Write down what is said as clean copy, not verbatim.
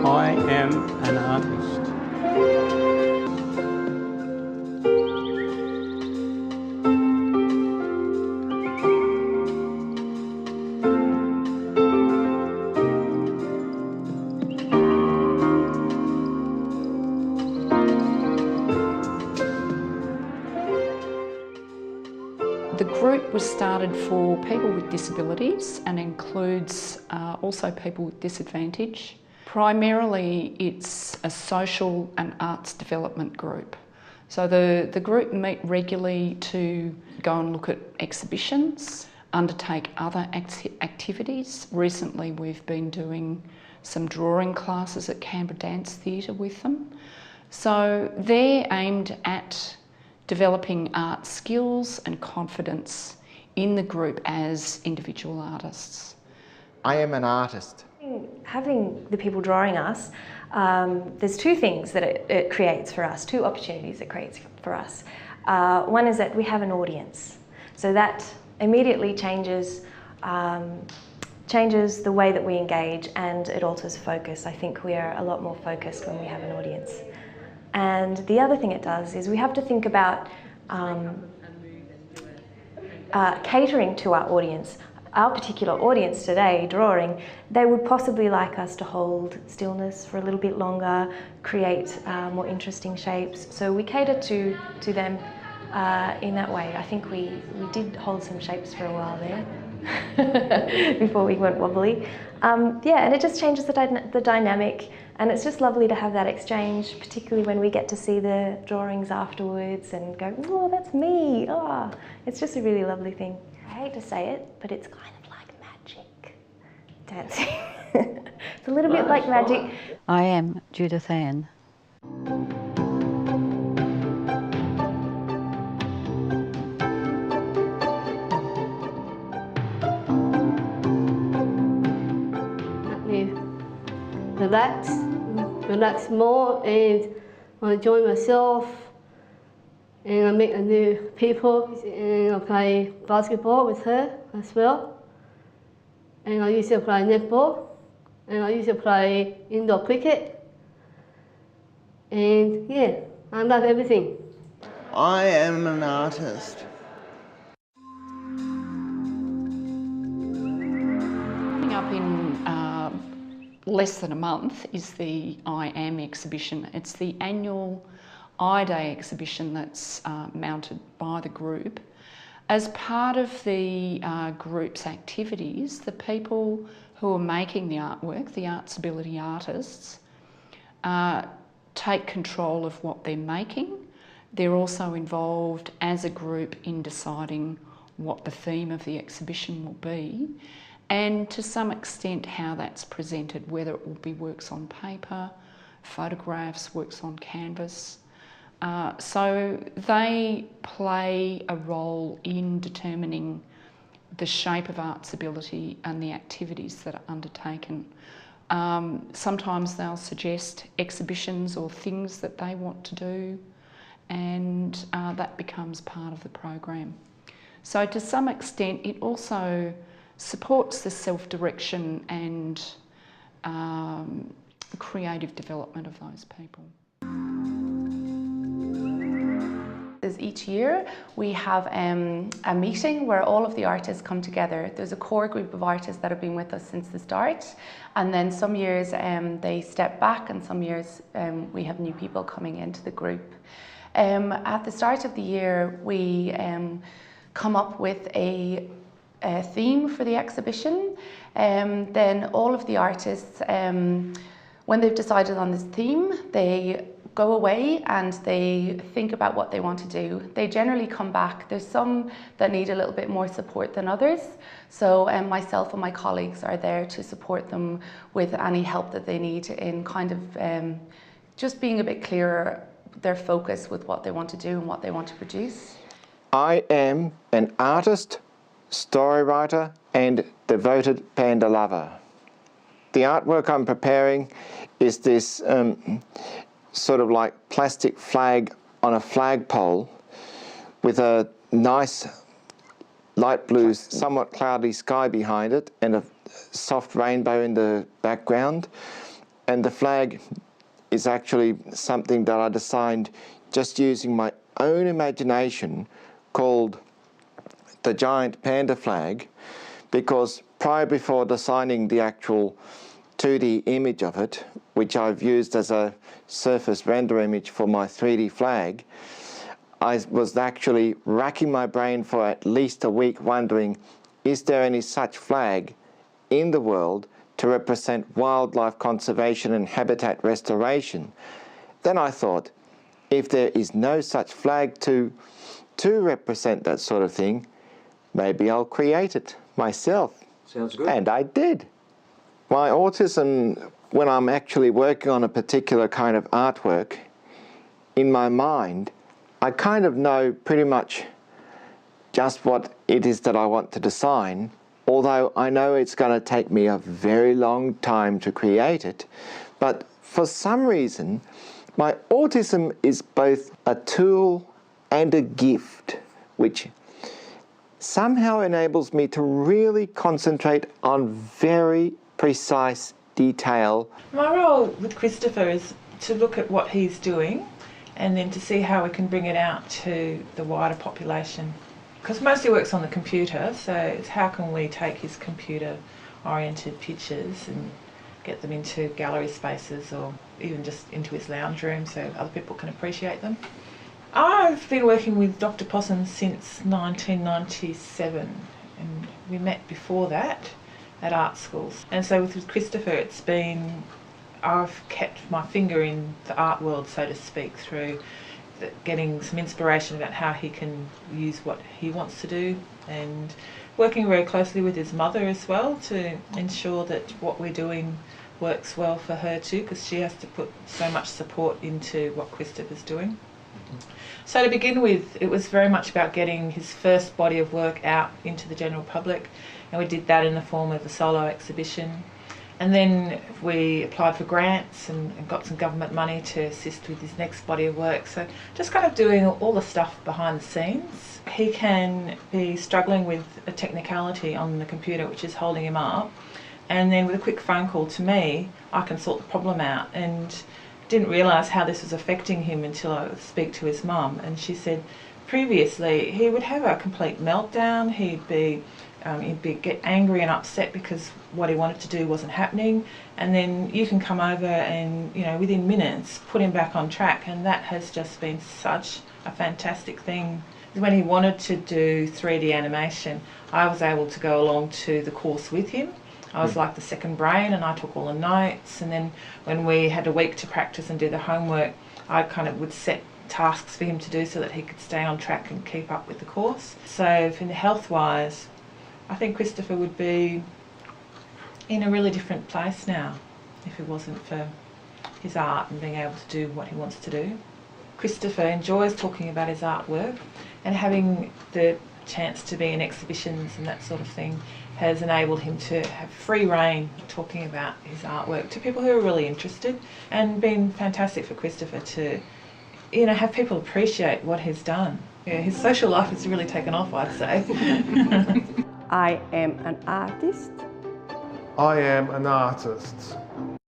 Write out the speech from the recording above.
I am an artist. The group was started for people with disabilities and includes also people with disadvantage. Primarily it's a social and arts development group. So the group meet regularly to go and look at exhibitions, undertake other activities. Recently we've been doing some drawing classes at Canberra Dance Theatre with them. So they're aimed at developing art skills and confidence in the group as individual artists. I am an artist. Having the people drawing us, there's two things that it creates for us, two opportunities it creates for us. One is that we have an audience, so that immediately changes the way that we engage, and it alters focus. I think we are a lot more focused when we have an audience. And the other thing it does is we have to think about catering to our audience. Our particular audience today, drawing, they would possibly like us to hold stillness for a little bit longer, create more interesting shapes. So we cater to them in that way. I think we did hold some shapes for a while there before we went wobbly. Yeah, and it just changes the dynamic, and it's just lovely to have that exchange, particularly when we get to see the drawings afterwards and go, oh, that's me. Oh, it's just a really lovely thing. I hate to say it, but it's kind of like magic, dancing. It's a little bit like magic. I am Judith Ann. Relax more, and I enjoy myself, and I meet new people, and I play basketball with her as well, and I used to play netball, and I used to play indoor cricket, and yeah, I love everything. I am an artist. Coming up in less than a month is the I Am exhibition. It's the annual I-Day exhibition that's mounted by the group. As part of the group's activities, the people who are making the artwork, the ArtsabiliTEA artists, take control of what they're making. They're also involved as a group in deciding what the theme of the exhibition will be, and to some extent how that's presented, whether it will be works on paper, photographs, works on canvas. So they play a role in determining the shape of ArtsabiliTEA and the activities that are undertaken. Sometimes they'll suggest exhibitions or things that they want to do, and that becomes part of the program. So to some extent it also supports the self-direction and creative development of those people. Each year we have a meeting where all of the artists come together. There's a core group of artists that have been with us since the start, and then some years they step back, and some years we have new people coming into the group. At the start of the year we come up with a theme for the exhibition. Then all of the artists, when they've decided on this theme, they go away and they think about what they want to do. They generally come back. There's some that need a little bit more support than others. So myself and my colleagues are there to support them with any help that they need in kind of just being a bit clearer, their focus with what they want to do and what they want to produce. I am an artist, story writer and devoted panda lover. The artwork I'm preparing is this sort of like plastic flag on a flagpole with a nice light blue, somewhat cloudy sky behind it and a soft rainbow in the background. And the flag is actually something that I designed just using my own imagination, called the giant panda flag, because before designing the actual 2D image of it, which I've used as a surface render image for my 3D flag, I was actually racking my brain for at least a week wondering, is there any such flag in the world to represent wildlife conservation and habitat restoration? Then I thought, if there is no such flag to represent that sort of thing, maybe I'll create it myself. Sounds good. And I did. My autism, when I'm actually working on a particular kind of artwork, in my mind, I kind of know pretty much just what it is that I want to design, although I know it's going to take me a very long time to create it. But for some reason, my autism is both a tool and a gift, which somehow enables me to really concentrate on very precise detail. My role with Christopher is to look at what he's doing and then to see how we can bring it out to the wider population. Because mostly works on the computer, so it's how can we take his computer-oriented pictures and get them into gallery spaces or even just into his lounge room so other people can appreciate them. I've been working with Dr. Possum since 1997, and we met before that at art schools. And so with Christopher, it's been, I've kept my finger in the art world, so to speak, through getting some inspiration about how he can use what he wants to do, and working very closely with his mother as well to ensure that what we're doing works well for her too, because she has to put so much support into what Christopher's doing. So to begin with, it was very much about getting his first body of work out into the general public, and we did that in the form of a solo exhibition. And then we applied for grants and got some government money to assist with his next body of work. So just kind of doing all the stuff behind the scenes. He can be struggling with a technicality on the computer which is holding him up, and then with a quick phone call to me, I can sort the problem out. And didn't realise how this was affecting him until I would speak to his mum, and she said previously he would have a complete meltdown. He'd get angry and upset because what he wanted to do wasn't happening, and then you can come over and, you know, within minutes put him back on track, and that has just been such a fantastic thing. When he wanted to do 3D animation, I was able to go along to the course with him. I was like the second brain, and I took all the notes, and then when we had a week to practice and do the homework, I kind of would set tasks for him to do so that he could stay on track and keep up with the course. So for health-wise, I think Christopher would be in a really different place now if it wasn't for his art and being able to do what he wants to do. Christopher enjoys talking about his artwork, and having the chance to be in exhibitions and that sort of thing has enabled him to have free rein talking about his artwork to people who are really interested, and been fantastic for Christopher to, you know, have people appreciate what he's done. Yeah, his social life has really taken off, I'd say. I am an artist. I am an artist.